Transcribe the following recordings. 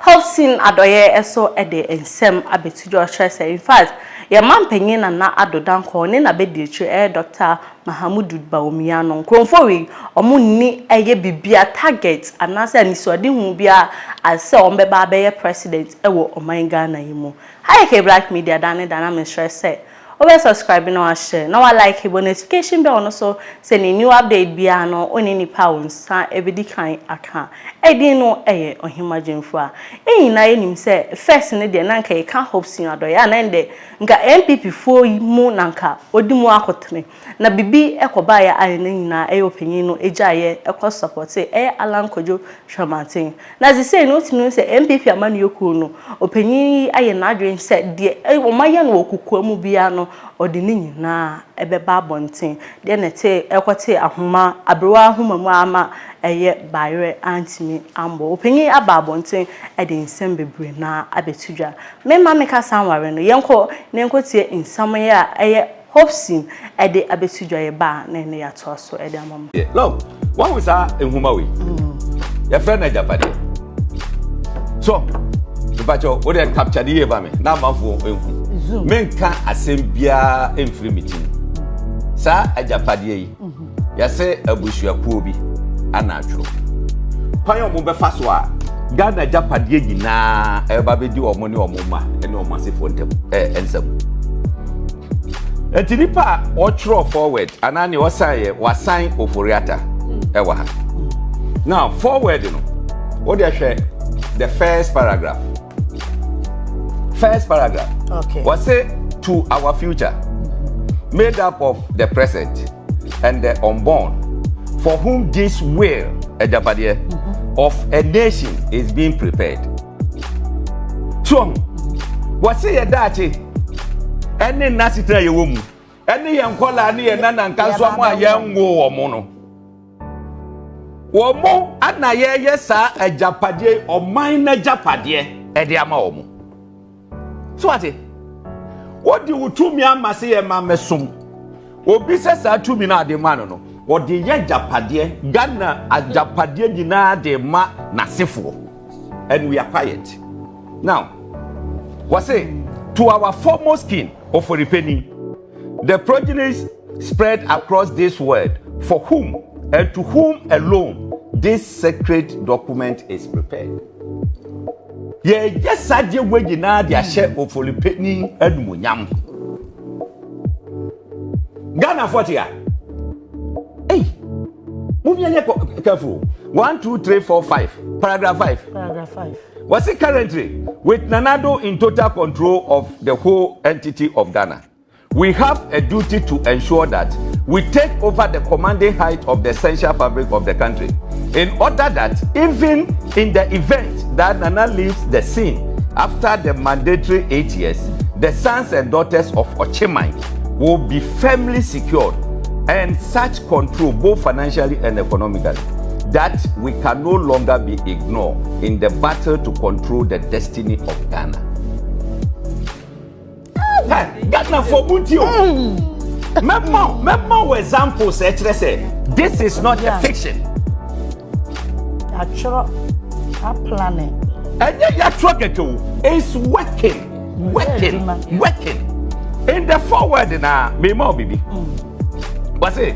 Hopeson Adorye F and Sem Abetujo Chese. In fact, your man penny and na adodan corne na bedi Dr. Mahamudu Baumiano. Cromfori, or moon a bibia target, and answer and so didn't be as so on Babe president, ewo or my Ghana imo. Hi, Black Media, Dynamic Stress. Over subscribing or share. Now I like your notification bell also sending new update biano on any pounds every kind account. I didn't know on him imagine for. Na him say first in the nanka you can't Hopeson Adorye and nka NPP 4 mu nanka odimu akotene na bibi ekobaya ayene na opinion no ejaye ekọ support say Alan Kojo Shamatin na ze say no tinu say NPP amanu yoku no opinion aye na adwen say de omaye no okuku mu bia no odini nyina ebeba bonten de nete ekote ahoma abrewa ahoma mu ama eye bayre antimi ambo opinion aba bonten e de nsem bebre na abetudwa me ma me ka sanware no yenko nenkotie insam ya eye Hopeson ede abetudwa ye ba na ne ya to so ede amama look what was that enhuma we your friend na Japade so Ibacho what dey capture the eba me na manfo enhu menka asembia emfiri meeting sa Japade yi ya se abusuakuo bi anadwo kwan mo be fa so a Ghana Japade nyina eba be di omo ne omo ma ene omo asefo ntem ensam etinipa o throw forward anani o sign oforiata ewa ha now forward no what dey share the first paragraph okay was say to our future made up of the present and the unborn for whom this will Japade of a nation is being prepared. So, what say that? Any nasitra yewomu, any yankola ni enana nkanso amu ayenwo omo Womo ana ye sa Japade oman na Japade e de ama omo. So what do you tumi amase ye ma mesom? Obi se sa tumi na de ma no. What the ye Japade Ghana as Japade nyina de ma nasefo, and we are quiet. Now, what say to our foremost king of Oripeni, the progenies spread across this world, for whom and to whom alone this sacred document is prepared. Ye yes sadye we nyina de ahye of Oripeni adumunyam. Ghana 40 Hey, move your careful. 1, 2, 3, 4, 5. Paragraph 5. Was it currently with Nanado in total control of the whole entity of Ghana? We have a duty to ensure that we take over the commanding height of the essential fabric of the country, in order that even in the event that Nana leaves the scene after the mandatory 8 years, the sons and daughters of Ochimai will be firmly secured and such control both financially and economically that we can no longer be ignored in the battle to control the destiny of Ghana. Ghana for Buntio. Remember examples say this is not a fiction. Actual planning. And it's working. In the forward na me more baby. What's it?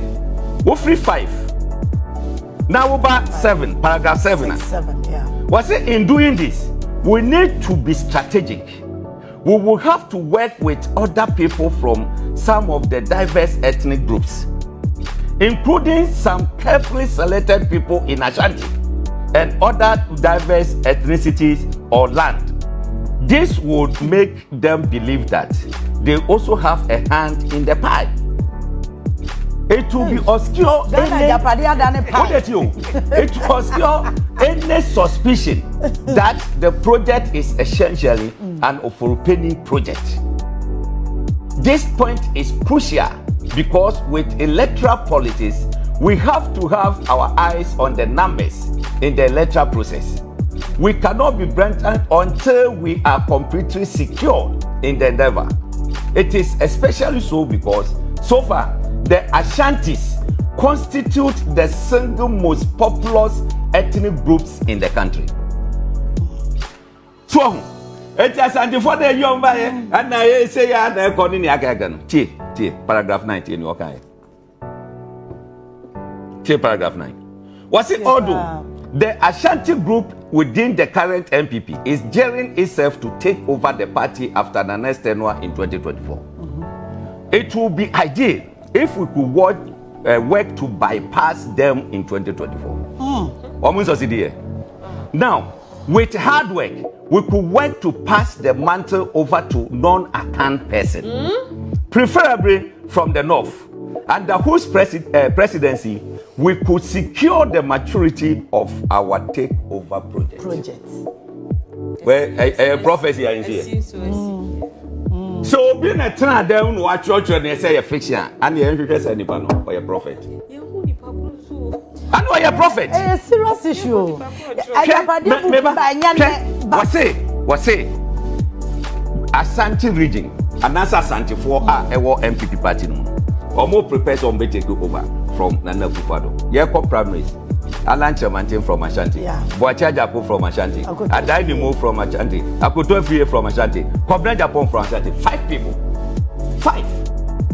We're free 5. Now we're about 7, paragraph 7. 6, 7, yeah. What's it? In doing this, we need to be strategic. We will have to work with other people from some of the diverse ethnic groups, including some carefully selected people in Ashanti and other diverse ethnicities or land. This would make them believe that they also have a hand in the pie. It will be obscure any suspicion that the project is essentially an Oforupeni project. This point is crucial because with electoral politics, we have to have our eyes on the numbers in the electoral process. We cannot be blatant until we are completely secure in the endeavor. It is especially so because so far, the Ashantis constitute the single most populous ethnic groups in the country. so eti asante for the young by and I say ya na according to agagan tie paragraph 19 ni okan tie paragraph 9 was it although the Ashanti group within the current NPP is gearing itself to take over the party after the next tenure in 2024. It will be ideal if we could work to bypass them in 2024. Now, with hard work, we could work to pass the mantle over to non-account person, preferably from the north. Under whose presidency, we could secure the maturity of our takeover projects. Well, a prophecy in here. So, being a trend, they don't watch church and they say a fiction, and you don't say anyone or a prophet. I know you're a prophet. It's a serious issue. What's say? Ashanti region, and that's Ashanti for our NPP party. Or more prepared to take over from Nana Kufado. Yeko primaries. Alan Chamantin from Ashanti. Boacha Japo from Ashanti. Adainimo from Ashanti. Akoto Fie from Ashanti. Kobna Japon from Ashanti. 5 people. 5.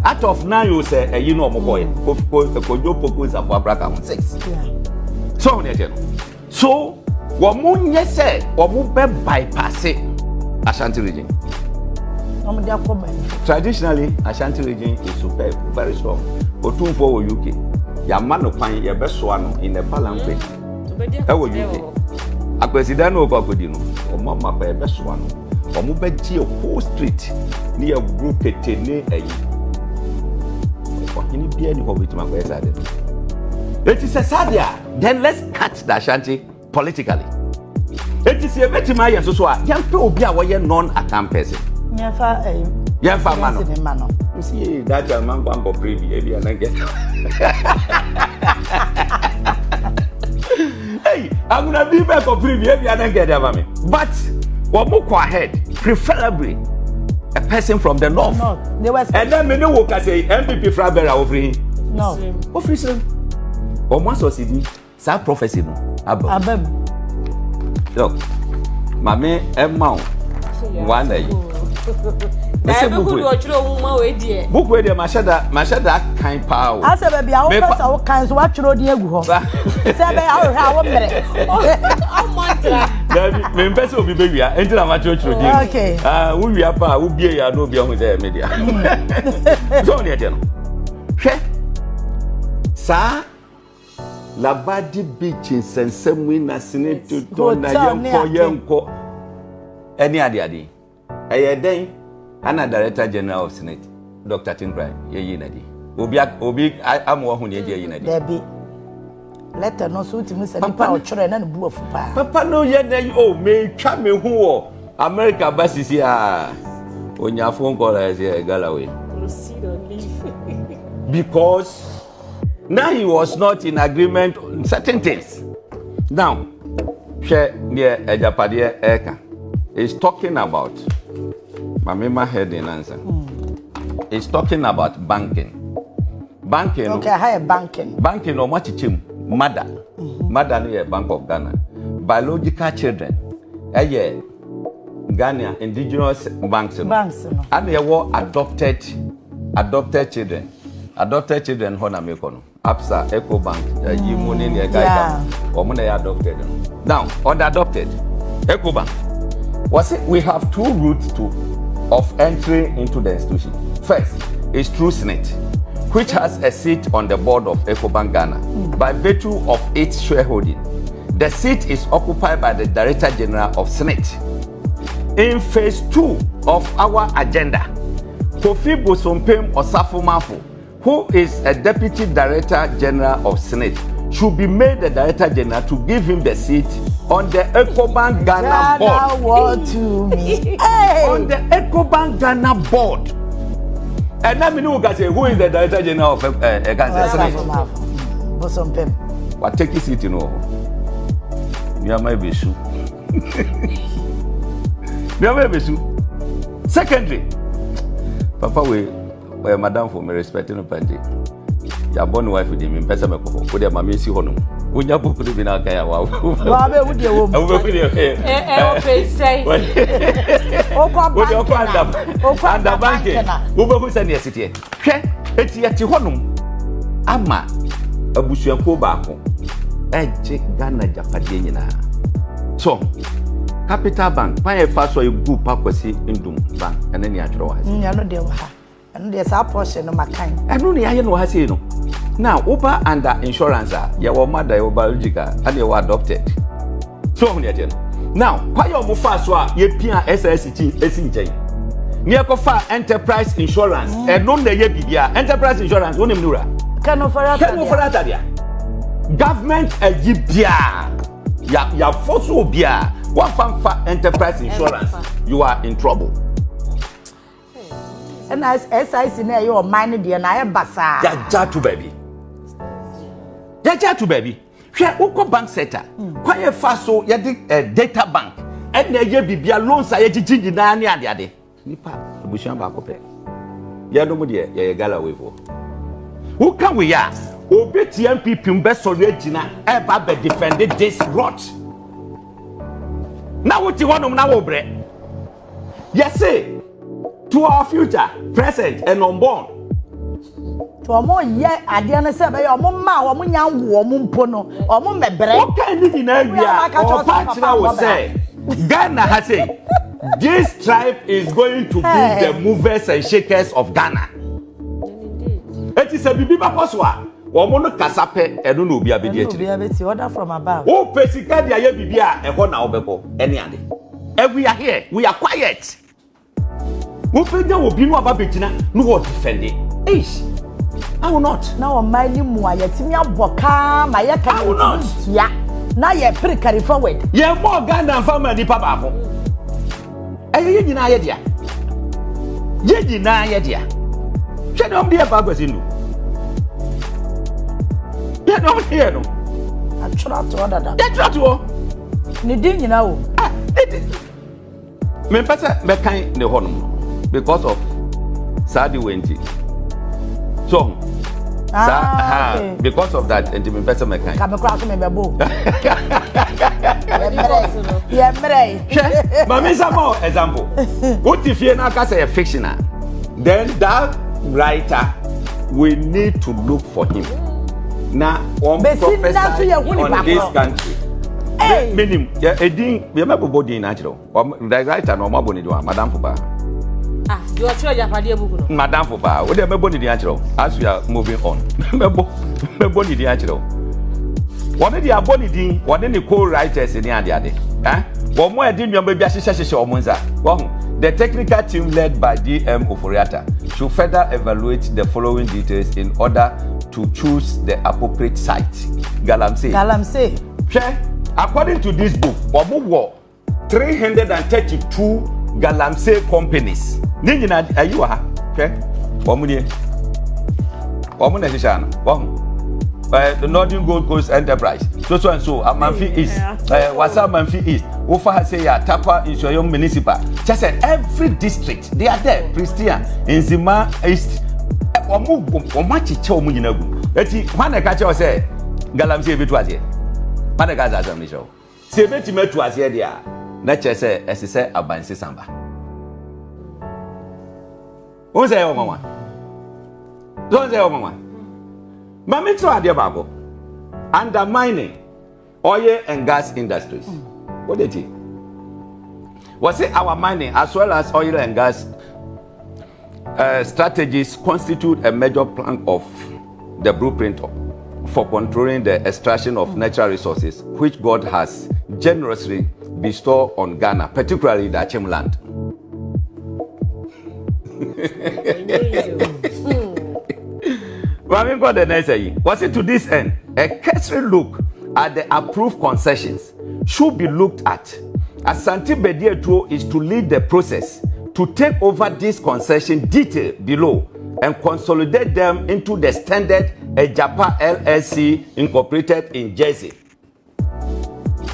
Out of 9 you say you know Mokoy. Kojo Poko is about Braka 6. So Wamun say Wamu bypass Ashanti region. Traditionally, Ashanti region is superb, very strong. But 2 for UK, Yamano Pine, your best one in the Palampe. That was UK. A president of Cocodino, or Mamma, your best one, or Mubeji of Whole Street near Group Tene. Any beer with my side. It is a sadia. Then let's catch the Ashanti politically. It is a better my so young people be a non-account person. Yefa mano. You see that man go preview and get. Hey, I'm gonna be back for preview and get them, mommy. But what more ahead, preferably a person from the north. And then me no work as a NPP Frabera over here. No. Official. Or once or CD, sa prophecy no. Abem. Look, mama Emma one day. Book where they mashada kind power. I said, baby, I will our kinds watch road here. Members will be baby. Enter a mature children. Okay. We are pa, we be a no beyond the media. So near them. Sir, Labadi Beach in Sensemwin, Senate to Yonko. Any idea? A day. Anna Director General of Senate, Dr. Tinkray, Yinadi. Obi, I'm one Yinadi. Debbie. Letter no suit to Miss Papa children and blue of Papa no yet, oh, may come who America buses here. When your phone call is here, Galloway. Because now he was not in agreement on certain things. Now, share near Ejapadia Eka is talking about. My head in answer. It's talking about banking. Banking. Okay, higher banking. Banking or much chim. Mother. Mother near Bank of Ghana. Biological children. Ghana indigenous banks. Banks. And they were adopted children. Adopted children hona mekono. Absa Eco Bank. Yimuni near Gaia. Or when they adopted them. Now, on the adopted Eco Bank. We have 2 routes of entry into the institution. First is through Senate, which has a seat on the board of Ecobank Ghana by virtue of its shareholding. The seat is occupied by the Director General of Senate. In phase 2 of our agenda, Kofi Bosompem Osafo-Mafu, who is a Deputy Director General of Senate, should be made the Director General to give him the seat on the Ecobank Ghana board. On the Ecobank Ghana board. And now we know who is the Director General of Ghana Senate. What take his seat, you know? You may be sure. You may be sure. Secondly, Papa, we madam for me respecting the party. Your born wife with him in Pesamaco, with their mammy, see honor. Unya book to be na kaya wa. Wa be wo de wo. Okay, say. Anda bank. Wo be say na city. Hwe eti eti honum. Ama abusuanko baako. Eje Ghana Japade nyina. So, Capital Bank, why first so you go pakwasi ndum bank and then you atro ha. No dey wa. No dey sa portion no makan. Enu ne aye no ha say no. Now, over under insurance, your mother, your biological, and you adopted. So, now, why you move fast? You pay SST, SNJ. Near Kofa Enterprise Insurance, and no, they give Enterprise Insurance, one Mura. Can for that. Government a Gibia. Ya force bia. One for Enterprise Insurance, you are in trouble. And as SIC near your mind, dear, I am basa. Ya to baby. Ya to baby. Hwe uko bank setter. Kwa ye faso ye di data bank. E na ye bibia loans a ye gigi na ne ade. Nipa ebusuan ba kope. Ye no mu de ye gala we for. Who can we ya? Obi NPP mbe sori agina e ba be defend this rot. Na wuti honum na wo bre. Yes say to our future, present and unborn. To omo ye ade na se be omo ma omo nya wo omo mpo no omo mebre o kan ni na bia o pa kira wo say Ghana has say this tribe is going to be the movers and shakers of Ghana. It is a bibi bakoso a omo no kasape eno na obi abedi akire obi abeti order from above o pesika dia ye bibi a eho na obeko ene ade we are here, we are quiet. We penya obi no aba betina no what defend it. I will not. Now my limu ayetimi aboka ma ye kan ya. Na ye pre carry forward. Ye more Ghana family nipa baako. Ye nyina ye dia. Ye nyina ye dia. Hwe no dey ba gwasi no. Ye no dey no. Atwra to dada. Ye twa to. Ni din nyina wo. Me pese me kan ne honum because of Sadi Wenti. So okay. Because of that, and the person may kind. Come across me, bebo. Yeah, but some more example. What if you now say a fictional? Then that writer, we need to look for him. Now, on professor on this country. Minimum, yeah, a ding, we have a body natural. The writer, no more body, Madame Fuba. You are sure you have a book. Madame Fuba, we have a body natural as we are moving on. Me body natural. One of the body, one of the co-writers in the other. One more didn't remember the technical team led by DM Oforiata should further evaluate the following details in order to choose the appropriate site. Galamsey. According to this book, 332 Galamsey companies. Nina, are you okay? The Northern Gold Coast Enterprise. So and so. Amanfi East. Wasa Amanfi East. Ofa say ya Tapa is your municipal. Just said every district they are there. Christian, Nzima East. Omachi cho mu nyina gu. Eti man ka che say Galamsey betu azie. Man ka za azam show. Se beti metu azie dia. Na che say esese abansi samba. Who say oh mama? Don't say oh mama. Mami to ade bago. Undermining oil and gas industries. What did he? Was it our mining as well as oil and gas strategies constitute a major plank of the blueprint for controlling the extraction of natural resources, which God has generously bestowed on Ghana, particularly the H0w land. Was it to this end? A cursory look at the approved concessions should be looked at, as Santi H0w is to lead the process to take over this concession detail below and consolidate them into the standard Ejapa LLC incorporated in Jersey.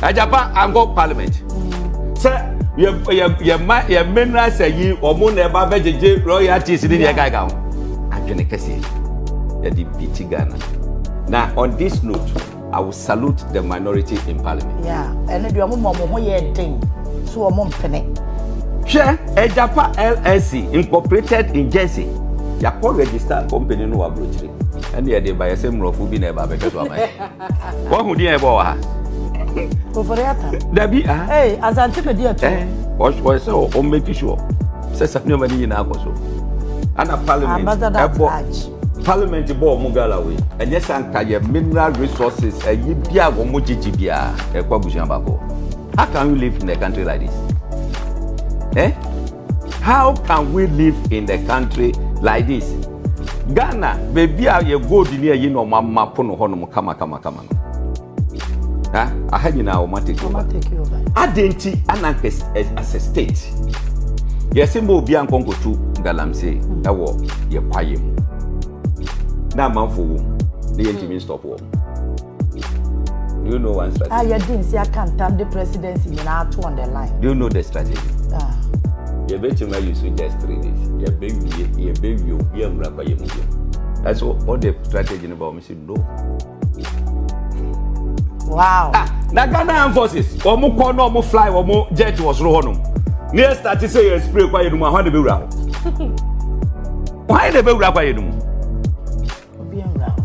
Ejapa Ango Parliament. Sir, your minerals say you or moon about vegetable royalties in the Gagao. I'm going to say, Ghana. Now, on this note, I will salute the minority in parliament. Yeah, and the mama who ye thing. So a mom penny. Share Ejapa LLC incorporated in Jersey. Ya call register company no abrochiri. And they buy same rofu bi na ba beke so amai. What hu dia e bo ha? Overreata. Dabi Hey, as Antipe dear too. What so o make sure. Say something money na akoso. And a parliament board mugala we. And yes anka ye mineral resources e yi bia wo mo gigi bia e kwa busian bako. How can we live in a country like this? How can we live in the country like this? Ghana, baby, you go near you know, mamma pono honum kama. I had you now, take over. I didn't see as a state. Yes, Simbo Bian Congo to Galamse, a war, ye quiet. Now, man for the engine stop war. Do you know one strategy? I didn't see I can't time the presidency in our two on the line. Do you know the strategy? You bet you you suggest 3 days. You baby, you rapper, you move. That's all the strategy about me. No. Wow. Now Ghana forces, or more corner, or more fly, or more jet was wrong. Near start to say you spray by you, how the be round. Why the be rap by you?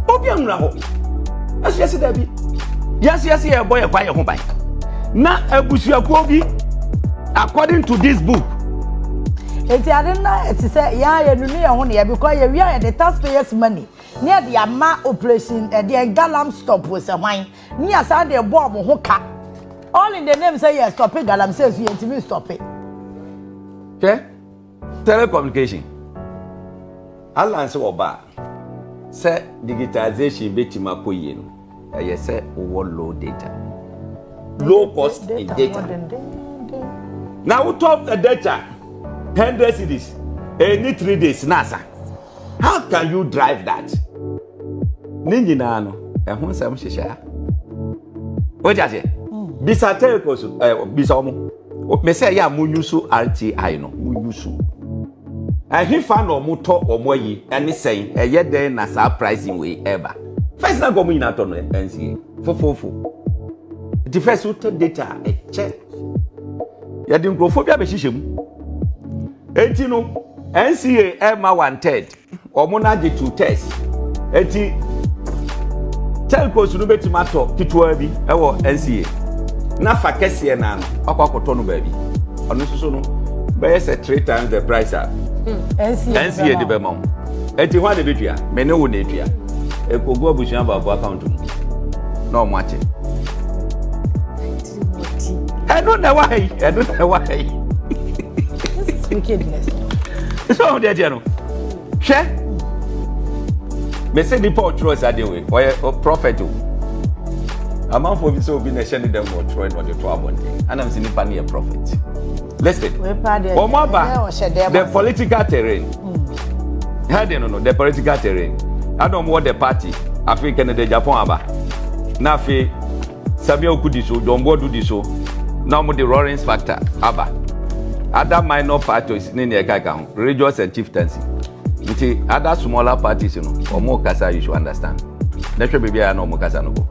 Obian round. As yesterday. Yes, boy, a quiet home by. Now, a bushia kobi, according to this book. It's I don't know, it's say, yeah, you know, only because we are the taxpayers' money. Near the Ama operation, the Galam stop was a wine. Near Sunday, bomb hooker. All in the name say, yes, stop it, Galam says, you to stop it. Okay? Telecommunication. I'll answer about. Say, digitization, betty mapoyin. I say, low data. Low cost in data. Now, we talk the data. 100 cities, any 3 days, NASA. How can you drive that? Ninja nano, and who some shisha? What is it? Bisa Telecom, Bisomo. Me say ya munyusu RTI no, munyusu. And he found or motor or moyi, and he saying, a yet then as our pricing way ever. First, not going out on NCA for. The first data, a check. Ya didn't go for Bishim. 18 NCA Emma 1/3 or Monaji 2/3 80 Telco to be tomato Kitwabi ewo NCA na fa kese na akwakoto no baby ono so no be say 3 times the price NCA de be ma 80 ho de betua me ne wo na etua ekogo abusuan ba account mu na o mache I don't know why wickedness. So there you know. Share. Me say the poor choice adeway or a prophet. A man for so be nation them or try not the 12 one thing. And I'm seeing nipa near prophet. Listen. The political terrain. How do you know the political terrain? I don't want the party. African the Japan aba. Na fe Samuel Kudiso, don't go do this so. Now the roaring factor aba. Other minor parties in the Telecom, religious and chieftaincy. Other smaller parties, you know, or more kasa you should understand. That's why baby I know more kasa no go.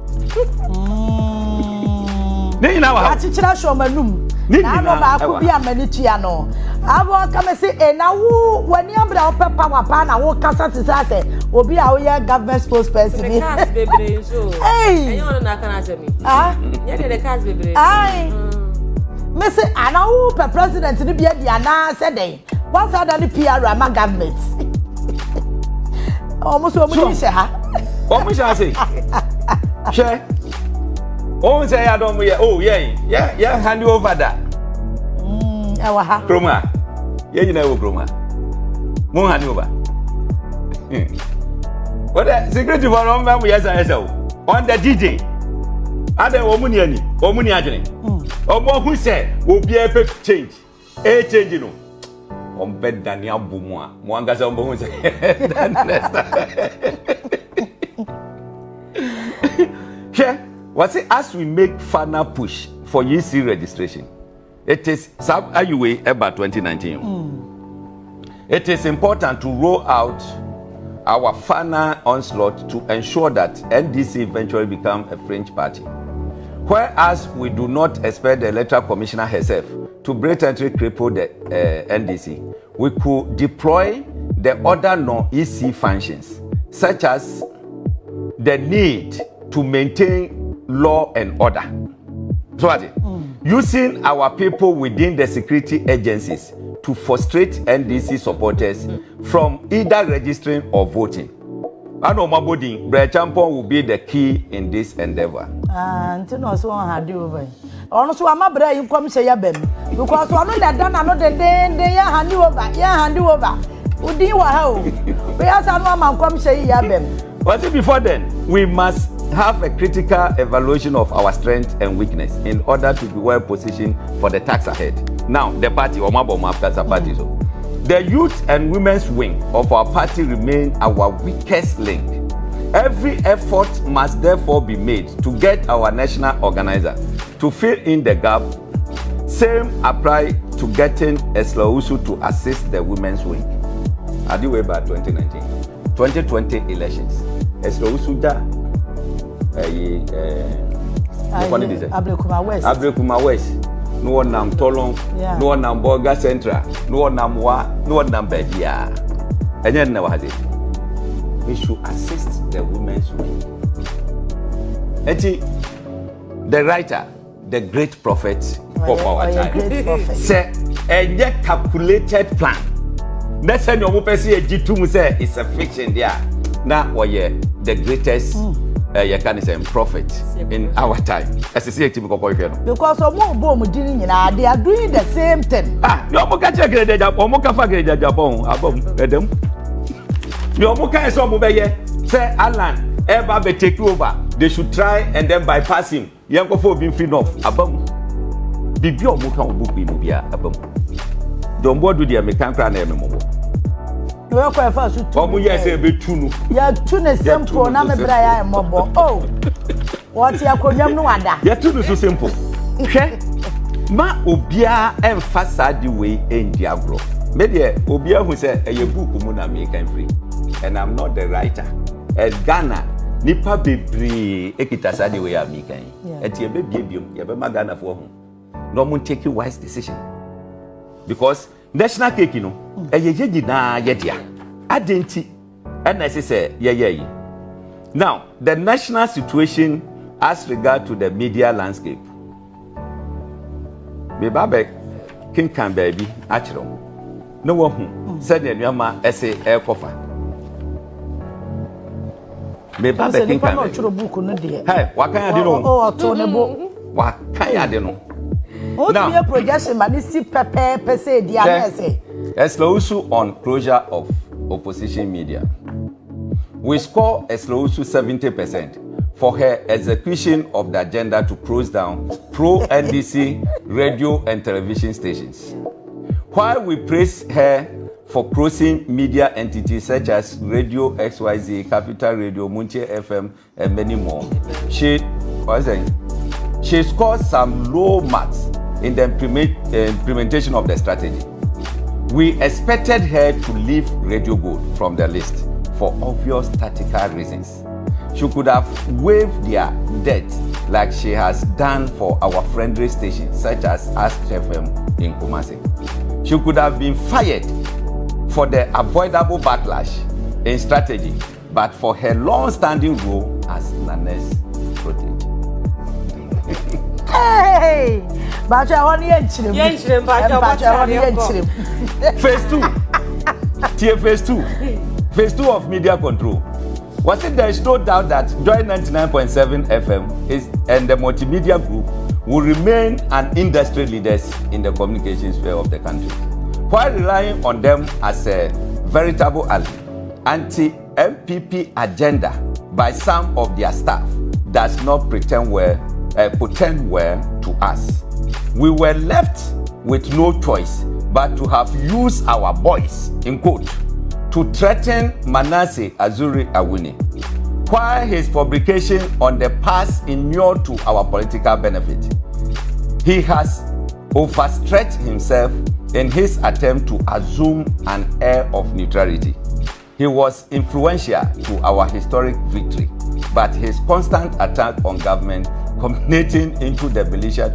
Then now how? Achichira show manum. Na no ba ku bia manitua no. Abo come say e na wo wani abra opepa wapa na wo kasa ti say obi a wo ye government spokesperson. The cast bebre so. Hey. Enyo na kana asemi. Yeah, the cast bebre. Ai. Me say ana wo per president ni bia dia na say den. What's that the PR ama government? Almost so many say ha. Omo sha say. Share. Oh, say I don't yeah, hand you over that. Ewa Kroma. Yeah, you know Kroma. Mo hand you over. What the security for on we yes on the DJ. Ade omuni ani, omuni adwene. Omo hu say obi e change. E change no. On bed Daniel Bumwa. Mo angasa ombo hu say. Share. Was it as we make final push for EC registration? It is H0w about 2019. It is important to roll out our final onslaught to ensure that NDC eventually become a fringe party. Whereas we do not expect the Electoral Commissioner herself to blatantly cripple the NDC, we could deploy the other non-EC functions, such as the need to maintain law and order. So using our people within the security agencies to frustrate NDC supporters from either registering or voting. Ano Mabodi, Brechampon will be the key in this endeavor. Until no so had over. Also, I'm a brave you come say a bem. Because one of that done another day, they are hand you over, hand you over. Would you how? We ask our mama come say ya bem. But before then, we must have a critical evaluation of our strength and weakness in order to be well positioned for the task ahead. Now, the party, party. So, the youth and women's wing of our party remain our weakest link. Every effort must therefore be made to get our national organizer to fill in the gap. Same apply to getting H0w to assist the women's wing. At the way by 2019, 2020 elections, H0w Abrekuma West. No one nam Tolong, no one nam Borga Central, no one nam Wa, no one nam Bedia. And yet never has it. We should assist the women's wing. Eti, the writer, the great prophet of our time, said a calculated plan. That's when your person G2 say it's a fiction there. Now we the greatest prophet in our time. As a typical boyfriend. Because of more bomb dealing, they are doing the same thing. No more catch a grade or more café Japon above them. No more kind of mobile. Say Alan, ever be take over. They should try and then bypass him. Young for being free enough. Above. Bibi or Muka book be mobile above. Don't board with the American crown anymore. You quite fast. Yes, a bit too. You're too simple. Now, I'm a mobile. Oh, what's your condemn? No wonder. You're too so simple. Okay? Ma Obia and Fassa the way in Diablo. Maybe Obia who said a book Muna American free. And I'm not the writer. At Ghana, Nipa Bibri, Ekitasa the way I'm making. At your baby, you have a Ghana for home. No one take a wise decision. Because national cake, you know, a ye na yedia. Adenti, and I say, yeah. Now, the national situation as regard to the media landscape. Baby, King can baby, H0w. No one said the Yama essay air coffer. Baby, King can hey, what can I do? Oh, Tonebo. What can I do? Now, your projection, man, is prepare per se, the essay. H0w on closure of opposition media. We score H0w 70% for her execution of the agenda to close down pro-NDC radio and television stations. While we praise her for closing media entities such as Radio XYZ, Capital Radio, Munche FM, and many more, she scored some low marks in the implementation of the strategy. We expected her to leave Radio Gold from the list for obvious tactical reasons. She could have waived their debt like she has done for our friendly stations such as Ask FM in Kumasi. She could have been fired for the avoidable backlash in strategy, but for her long-standing role as Nanes protege. Hey! But I want Phase 2. Phase 2 of media control. Was it there is no doubt that Joy 99.7 FM and the multimedia group will remain an industry leaders in the communication sphere of the country. While relying on them as a veritable ally, anti-NPP agenda by some of their staff does not pretend well to us. We were left with no choice but to have used our voice, in quote, to threaten Manasseh Azuri Awuni, while his publication on the past inured to our political benefit. He has overstretched himself in his attempt to assume an air of neutrality. he was influential to our historic victory, but his constant attack on government culminating into the militia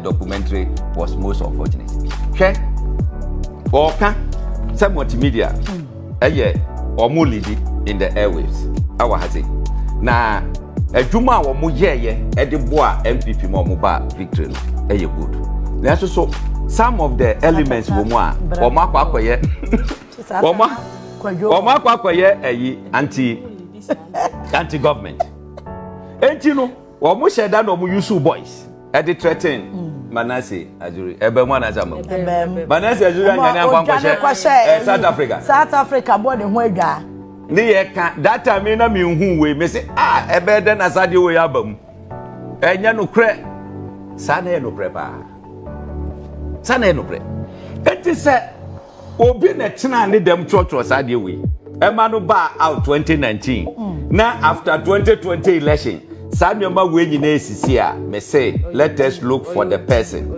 documentary was most unfortunate. Okay? Oka, some multimedia, omu lead in the airwaves. Our hazi. Na ejuma omu ye ediboa NPP mo ba victory no. Good. Na so some of the elements womu a omu akwakoye omu akwakoye anti government. Enti no omu sheda no omu use boys edi threaten Manasseh Adorye ebe mo na zama Manasseh Adorye anyane akwankwa South Africa bo ne ho adwa ni ye ka that time na me hu we me say ebe de na sade we abam enya no kre sana no pre ba sana no pre enti se obi na tena ne dem church sade we ema no ba out 2019 na after 2020 election Samuel we nyina esisi a me say let us look for the person.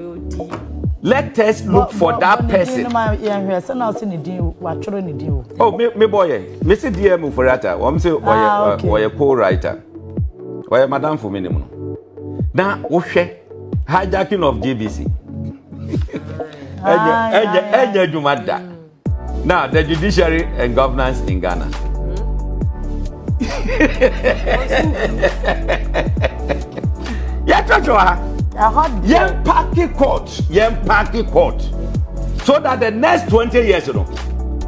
Let us look for that person. Oh, me boy, me say DM for that. Wam say oye co-writer. Oye madam for minimum. Now ohwe hijacking of GBC. Enye jumada. Now the judiciary and governance in Ghana. Yen party court, so that the next 20 years,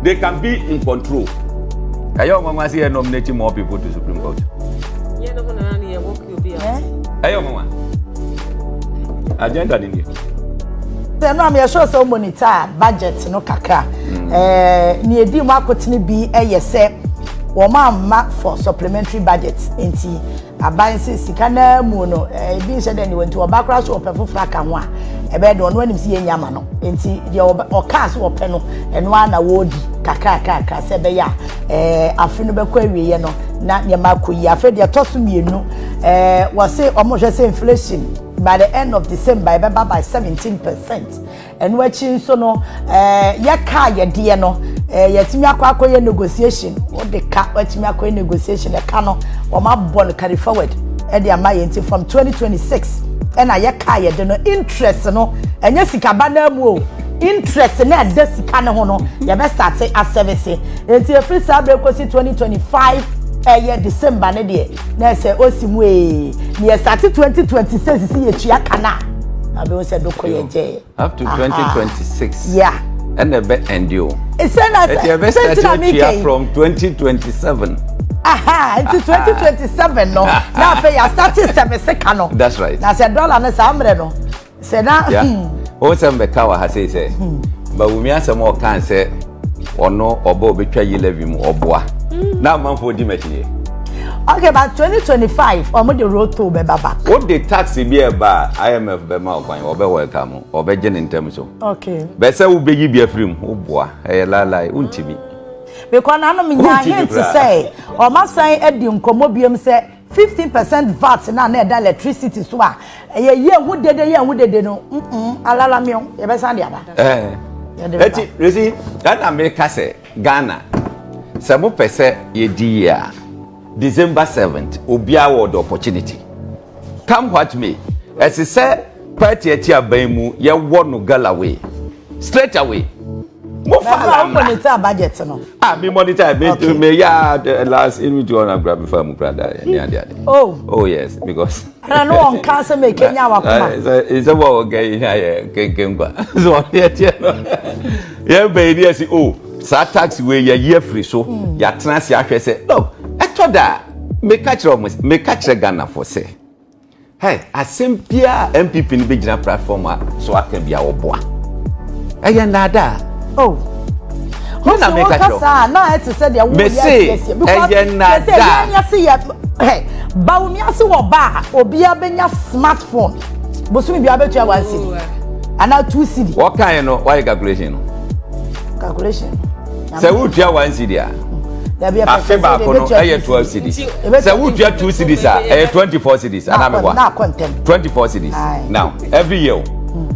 they can be in control. I don't want to see nominating more people to Supreme Court. Agenda in you. Then I'm sure so monitor budget no kakra. Near the market be a say. Woma for supplementary budgets enti abanse sika na mu no bi nse de ni wenti obakra so opefo fraka ho a ebe de ono anim si enyama no enti de okas ope no eno ana wodi kakaka se be ya afi no be kwa wiye no na nyama koyi afi de toso mienu wo se omo hwe se inflation by the end of December be by 17%. And watching so no ya ka ye de no yetimi akwakoye negotiation what the ka watimi akwaye negotiation e ka no o ma ball carry forward e de amayenti from 2026 and ya ka ye de no interest no enye sika ba na mu o interest na de sika ne ho no ye be start as service enti e free sabre kosi 2025 December ne de na se osimu ne start 2026 si ye tua kana abe o se do koye je up to 2026 yeah and the bet and you it's from 2027 into 2027 no now fe ya start 7 second no that's right na se dollar na sa amre no se na o se mbeka wa ha say ba wumi asem o kan say ono obo obetwa yi levi mu oboa na manfo di metie. Okay, but 2025 omo the road to be baba. What the tax be ba IMF be ma okwan obe welcome obe je in terms so. Okay. Be say wo be yi bi afrim oboa e lalai untimi. Because na no me nya hint to say o ma san edi nkomo biem say 15% VAT na da electricity so a ye hu dede no alala mi o ye be san dia ba. Eti resi that America say Ghana some pese ye di ya December 7th obia award opportunity come what may as he said party etia banmu ye won Galaway straight away mo fala monitor budget no me monitor me ya last in which one grab before mu brother oh yes because I know on cancer make Kenya wakoma it's a wo okay here kenkwa so etia no ye be dey say oh sa tax we ye free so ya transi ahwe say no etoda me catch Ghana for say hey asempia MPP ni be gina platform so aka bia oboa eye nada oh na me catch na it said ya me say eye nada hey ba umi ase wo ba obi abenya smartphone bosumi bia betu ya 1 cedi ana 2 cedi what kind no why calculation say who tua 1 cedi a afi ba kono eye 12 cedis say who tua 2 cedis a eye 24 cedis ana me kwa 24 cedis now every year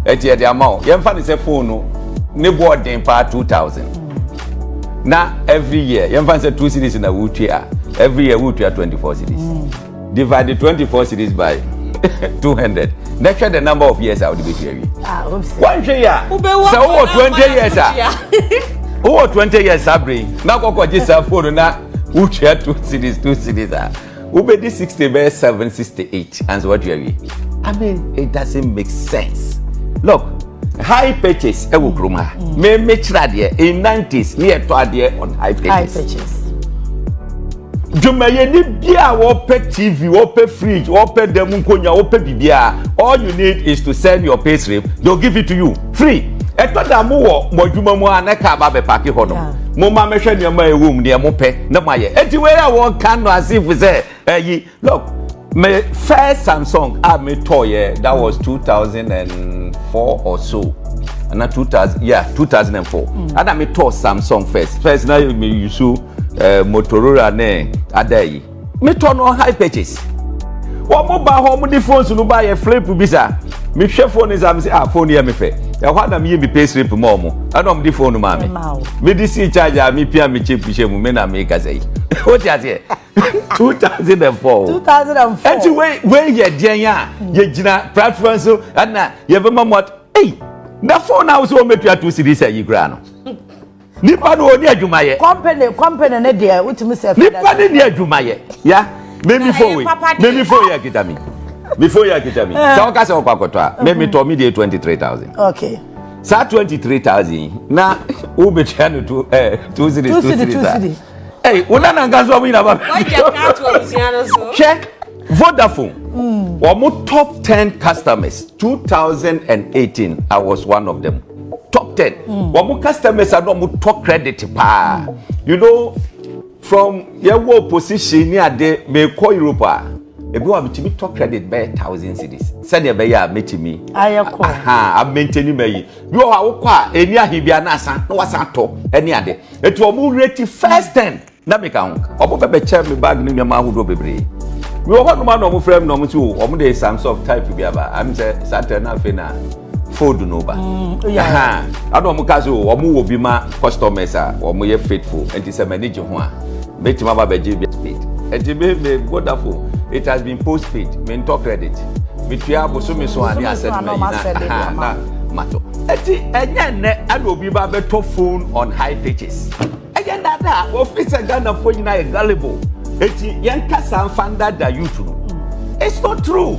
etie the amount ye mfa ne say phone no ne boarding pa 2000 Now every year, you find 2 cities in a wood year. Every year we are 24 cities. Divide the 24 cities by 200. Next year the number of years I will be here. 1 year. So 20 years. Who 20 years Sabri? Now go just for na wood year 2 cities. Who be this 60 by 768 and so what you agree? I mean it doesn't make sense. Look, high purchase ewo kroma. Me try there in 90s near to there on high purchase. Jumaye ni bia wo pe TV, wo pe fridge, wo pe demu konya, wo pe bibia. All you need is to send your pay slip. They'll give it to you free. Eto da mu wo modwuma mu anaka ba be park ho no. Mo ma mehwe ne ma ewum ne mo pe na maye. Enti we ya wo kan no as if say look, my first Samsung I me toy that was 2004 or so. And 2004. And I me toy Samsung first now me use Motorola ne adai me turn on high purchase wo mo ba ho mo di phones no ba ye flip bisa me hwe phone is am say phone here me fe e ho na me pay slip mo mo ana mo di phone ma me di si charger me pia me chip mu me na me ka say what you say 2004 enti we ye dian ya ye gina platform so na ye be mo hey na phone na so me pia 2 series yi gra no nipa no oni adwumaye company ne dia utimi se nipa ne ni adwumaye ya me for ya kitami before ya kitami so ka se okwakoto a me to me dey 23000 okay sa 23000 na u be try no to 2 cities hey una na ngazo we na ba check Vodafone mo top 10 customers 2018 I was one of them. Top 10. What customers are not talk credit pa. You know, from your position near the me call Europa. If you have to talk credit by 1,000 cities. Send your bay meet me. I'm maintaining me. You are qua any hibia nasa, no was to any other. It will move rate first 10. Namika, or be chair me bag in your mouth will be brave. We are one man of frame number 2, or the Samsung type to be about. I'm Saturn Alfina. Food no ba. I don't mukazo omu will be my customers or more faithful and it's a manager one. Make my baby paid. And to me wonderful. It has been postpaid. Men talk credit. Between Bosumi so and said matter. Again, I will be by top phone on high pitches. Again, that office a gun of phone is gullible. It's Yanka San Fanda da YouTube. It's not true.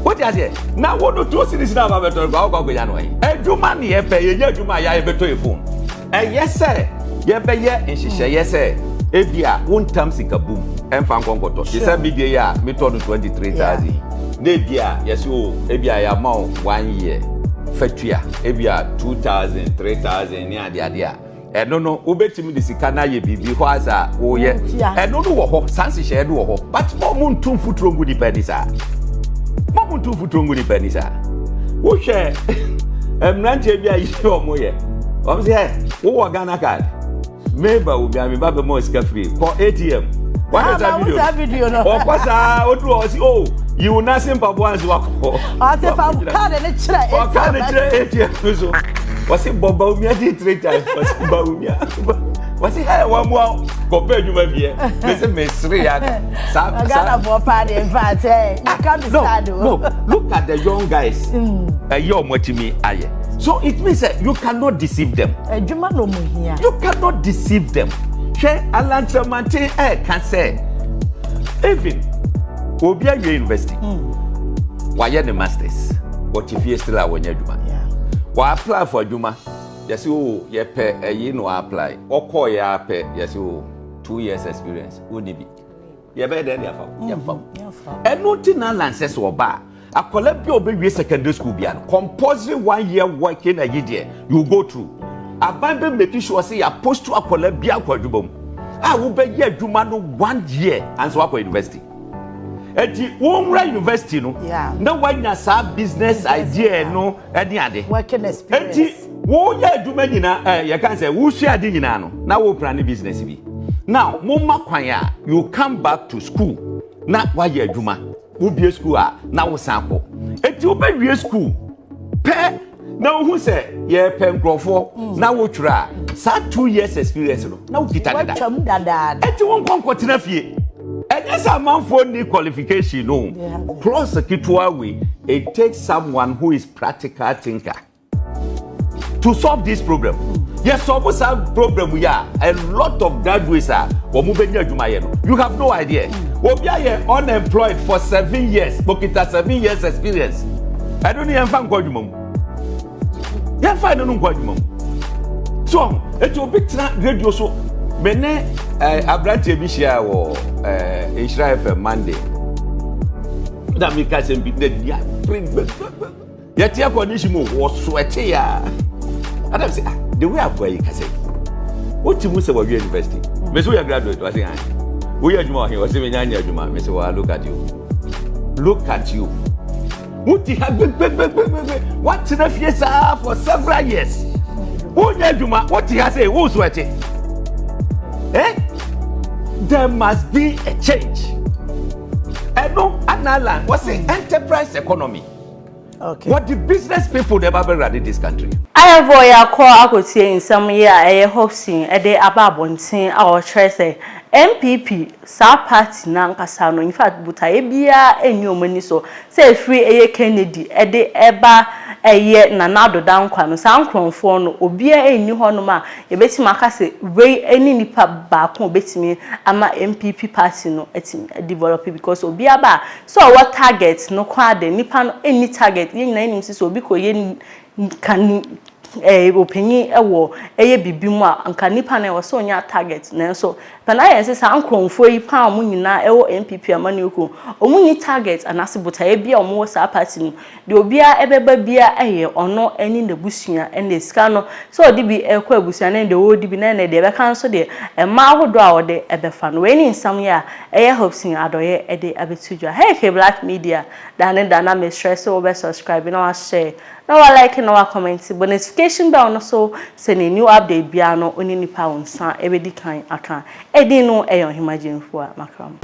What you say? Now what do 2 cities now about to go January? Juma ni pay ye Juma ya beto e phone. Yes sir. Ye be ye nshishe yes sir. Ebia one time sika boom. Emfa nkonkoto. She said media ya me to 23,000. Ne bia yes o ebia ya ma 1 year. Fatua ebia 2,000 3,000 ni ade. No obetimi de sika na ye bibi ho asa wo ye. No wo ho sansi she do wo ho. But mo muntu futuro ngudi penisa. Mamu tu futungu ni penisa. Wo hwe emranche bia yi omo ye. O say wo Ghana card. Member wo bia me ba be mo sika free. Call ATM. What is that video no? O kwasa o do o si you na simple ones wako. O say fa card ne kire ATM. O card ne kire ATM so. O say boba o mi adi 3 times. O say ba o mi. What's it? One more compared to my beer. This is mystery. Ghana for party. In fact, you can't be sad. No, look at the young guys. You're watching me. So it means that you cannot deceive them. You cannot deceive them. Share Alan Chamante can say, even Obia University. Why are the masters? What if you still are when you're Juma? Why apply for Juma? Yes, you pay you know apply. Or call ya pay, yes, 2 years experience. Would it be? You better than your phone. And nothing lances or bar. A collect your baby secondary school beyond. Compulsory 1 year working a year. You go through. A Bible making sure say a post to a collect bia quadrubum. I will be here Jumano 1 year and so up university. At the Womra University, no, no one has a business idea, no, any other working experience. Wo ya adwuma nyina you can say wo hwe ade nyina no na wo plan business bi now mumma kwan ya you come back to school na wa ya adwuma wo bie school a na wo san ko enti wo be wie school pe na wo hu say ye pe nkrofo na wo twura sa 2 years experience no na ukita dada watcham dada eti won konkotena fie enye sa manfo ni qualification no plus kitwa we it takes someone who is practical thinker to solve this problem. Yes, so what's our problem? We are a lot of graduates are you have no idea. We are unemployed for 7 years, but it has 7 years experience. I don't even find what you mum. You find no what you mum. So, it will be radio so many Abrante Bishia or H0w F Monday. That make us be dead. Yet, your condition was sweaty. Adam say, the way I'm going, I say, what you must say about your university? Miss, we are graduate. I say, we are Juma. He was saying, Juma. Miss, look at you. Look at you. What you have been, what in a fiesta for several years? Who are Juma? What he has say, who's sweating? Eh? There must be a change. And no, Anala, what's the enterprise economy? Okay. What the business people never been run in this country? I have a call in some year a Hopeson Adorye F our treasure NPP sa party na nkasa no in fact buta bia enyo mani so say free eye Kennedy ede eba eye na nado dan kwa no sa nkronfo no obia enni ho no ma ebetimi aka se we eni nipa ba ko obetimi ama NPP party no etimi develop because obia ba so what target no kwa de nipa no any target yin na enim so obi ko ye kan openyi ewo eye bibimu a anka nipa na so nya target na so pana yense sa ankromfo yi pa omu nyina ewo NPP amanioko omu ni target anase buta e bia omu sa party no de obia ebeba bia eye ono eni na busua ene sika no so odi bi ekwa busua na de odi bi na de be kan so de ma ahodo a ode ebefa no we ni nsam ya eye Hopeson Adorye ede abetudwa hey Black Media dana me stress so be subscribe na wa share na wa like na wa comment but notification bell no so send a new update bia no oni nipa wonsa ebedi kan aka edi no eyo himagine fo makram